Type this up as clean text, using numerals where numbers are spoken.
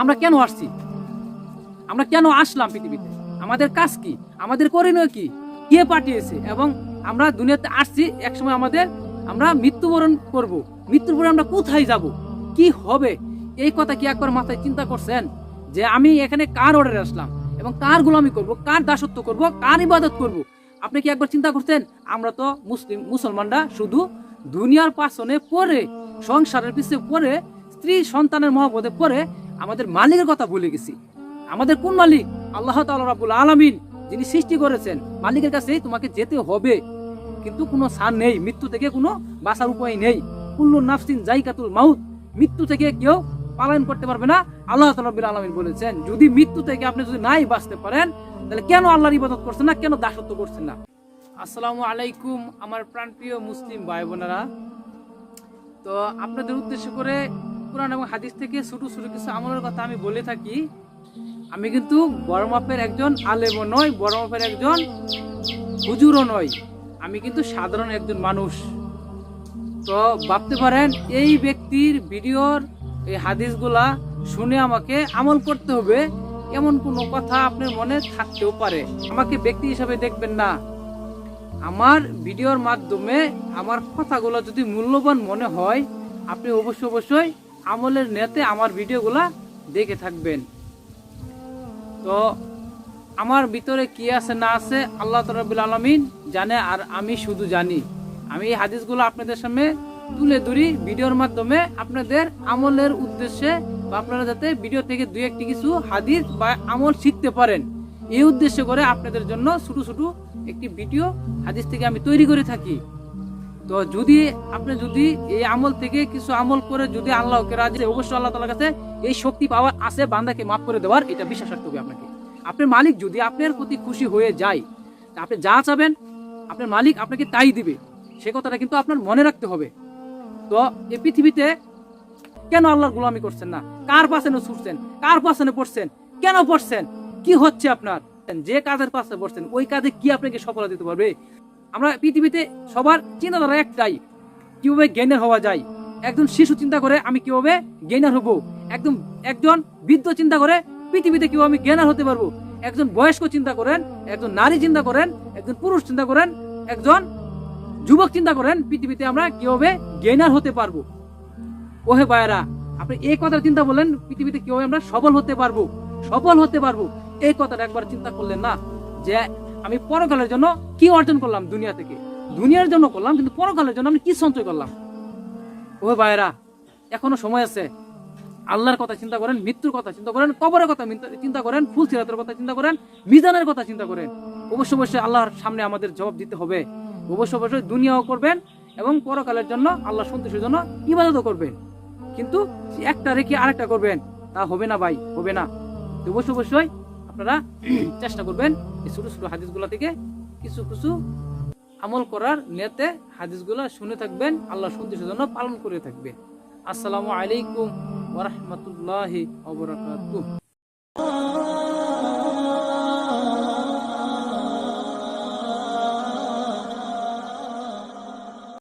আমরা কেন আসছি, আমরা কেন আসলাম পৃথিবীতে, আমাদের কাজ কি, আমাদের করণীয় কি, কে পাঠিয়েছে, এবং আমরা দুনিয়াতে আসছি একসময় আমরা মৃত্যুবরণ করব, মৃত্যুর পরে আমরা কোথায় যাব, কি হবে, এই কথা কি একবার মাথায় চিন্তা করছেন? যে আমি এখানে কার অর্ডারে আসলাম এবং কার গোলামি করব, কার দাসত্ব করব, কার ইবাদত করব? আপনি কি একবার চিন্তা করছেন? আমরা তো মুসলমানরা শুধু দুনিয়ার পাশনে পড়ে, সংসারের পিছনে পড়ে, স্ত্রী সন্তানের মহব্বতে পড়ে আমাদের মালিকের কথা ভুলে গেছি। আমাদের কোন মালিক? আল্লাহ তাআলা রাব্বুল আলামিন, যিনি সৃষ্টি করেছেন। মালিকের কাছেই তোমাকে যেতে হবে, কিন্তু কোনো ছাড় নেই, মৃত্যু থেকে কোনো বাঁচার উপায় নেই। কুল্লু নাফসিন যায়কাতুল মাউত, মৃত্যু থেকে কেউ পালায়ন করতে পারবে না। আল্লাহ তাআলা রাব্বুল আলামিন বলেছেন, যদি মৃত্যু থেকে আপনি যদি নাই বাঁচতে পারেন, তাহলে কেন আল্লাহর ইবাদত করছেন না, কেন দাসত্ব করছেন না? আসসালামু আলাইকুম আমার প্রাণপ্রিয় মুসলিম ভাই বোনেরা। তো আপনাদের উদ্দেশ্য করে কোরআন এবং হাদিস থেকে ছোট ছোট কিছু আমলের কথা আমি বলে থাকি। আমি কিন্তু বড় মাপের একজন আলেমও নই, বড় মাপের একজন হুজুরও নই, আমি কিন্তু সাধারণ একজন মানুষ। তো ভাবতে পারেন এই ব্যক্তির ভিডিওর এই হাদিসগুলা শুনে আমাকে আমল করতে হবে, এমন কোনো কথা আপনার মনে থাকতেও পারে। আমাকে ব্যক্তি হিসাবে দেখবেন না, আমার ভিডিওর মাধ্যমে আমার কথাগুলো যদি মূল্যবান মনে হয়, আপনি অবশ্যই আমলের নেতে আমার ভিডিওগুলা দেখে থাকবেন। তো আমার ভিতরে কি আছে না আছে আল্লাহ রাব্বুল আলামিন জানে, আর আমি শুধু জানি। আমি এই হাদিসগুলো আপনাদের সামনে তুলে ধরি ভিডিওর মাধ্যমে, আপনাদের আমলের উদ্দেশ্যে, বা আপনারা যাতে ভিডিও থেকে দুই একটি কিছু হাদিস বা আমল শিখতে পারেন, এই উদ্দেশ্য করে আপনাদের জন্য ছোট ছোট একটি ভিডিও হাদিস থেকে আমি তৈরি করে থাকি। তো যদি আপনি এই আমল থেকে কিছু আমল করে যদি আল্লাহকে রাজি, অবশ্যই আল্লাহ তাআলার কাছে এই শক্তি পাওয়ার আছে বান্দাকে মাফ করে দেওয়ার, এটা বিশ্বাস রাখতে হবে আপনাকে। আপনার মালিক যদি আপনার প্রতি খুশি হয়ে যায়, আপনি যা চাবেন আপনার মালিক আপনাকে তাই দিবে, সে কথাটা কিন্তু আপনার মনে রাখতে হবে। তো এই পৃথিবীতে কেন আল্লাহর গোলামি করছেন না? কার পাশে ছুটছেন? কার পাশে পড়ছেন? কেন পড়ছেন? কি হচ্ছে আপনার? যে কাজের পাশে পড়ছেন ওই কাজে কি আপনাকে সফলতা দিতে পারবে? আমরা পৃথিবীতে সবার চিন্তাধারা একটাই, কিভাবে জ্ঞানের হওয়া যায়। একজন শিশু চিন্তা করে আমি কিভাবে জ্ঞানের হব, একজন বৃদ্ধ চিন্তা করে পৃথিবীতে কিভাবে আমি জ্ঞানের হতে পারবো, একজন বয়স্ক চিন্তা করেন, একজন নারী চিন্তা করেন, একজন পুরুষ চিন্তা করেন, একজন যুবক চিন্তা করেন, পৃথিবীতে আমরা কিভাবে জ্ঞানের হতে পারবো। ওহে ভাইয়েরা, আপনি এই কথা চিন্তা বলেন, পৃথিবীতে কিভাবে আমরা সফল হতে পারবো, এই কথাটা একবার চিন্তা করলেন না? যে আমি পরকালের জন্য কি অর্জন করলাম, দুনিয়া থেকে দুনিয়ার জন্য করলাম, কিন্তু পরকালের জন্য আমি কি সঞ্চয় করলাম? ওহে ভাইয়েরা, এখনো সময় আছে। আল্লাহর কথা চিন্তা করেন, মৃত্যুর কথা চিন্তা করেন, কবরের কথা চিন্তা করেন, ফুল সিরাতের কথা চিন্তা করেন, মিজানের কথা চিন্তা করেন। অবশ্যই আল্লাহর সামনে আমাদের জবাব দিতে হবে। অবশ্যই দুনিয়াও করবেন এবং পরকালের জন্য আল্লাহ সন্তুষ্টির জন্য ইবাদতও করবেন। কিন্তু একটা রেখে আরেকটা করবেন, তা হবে না ভাই, হবে না। তো অবশ্যই আপনারা চেষ্টা করবেন এই ছোট ছোট হাদিসগুলা থেকে কিছু কিছু আমল করার নিয়তে হাদিসগুলা শুনে থাকবেন, আল্লাহ সন্তুষ্টির জন্য পালন করে থাকবেন। আসসালামু আলাইকুম ওয়া রাহমাতুল্লাহি ওয়া বারাকাতুহু।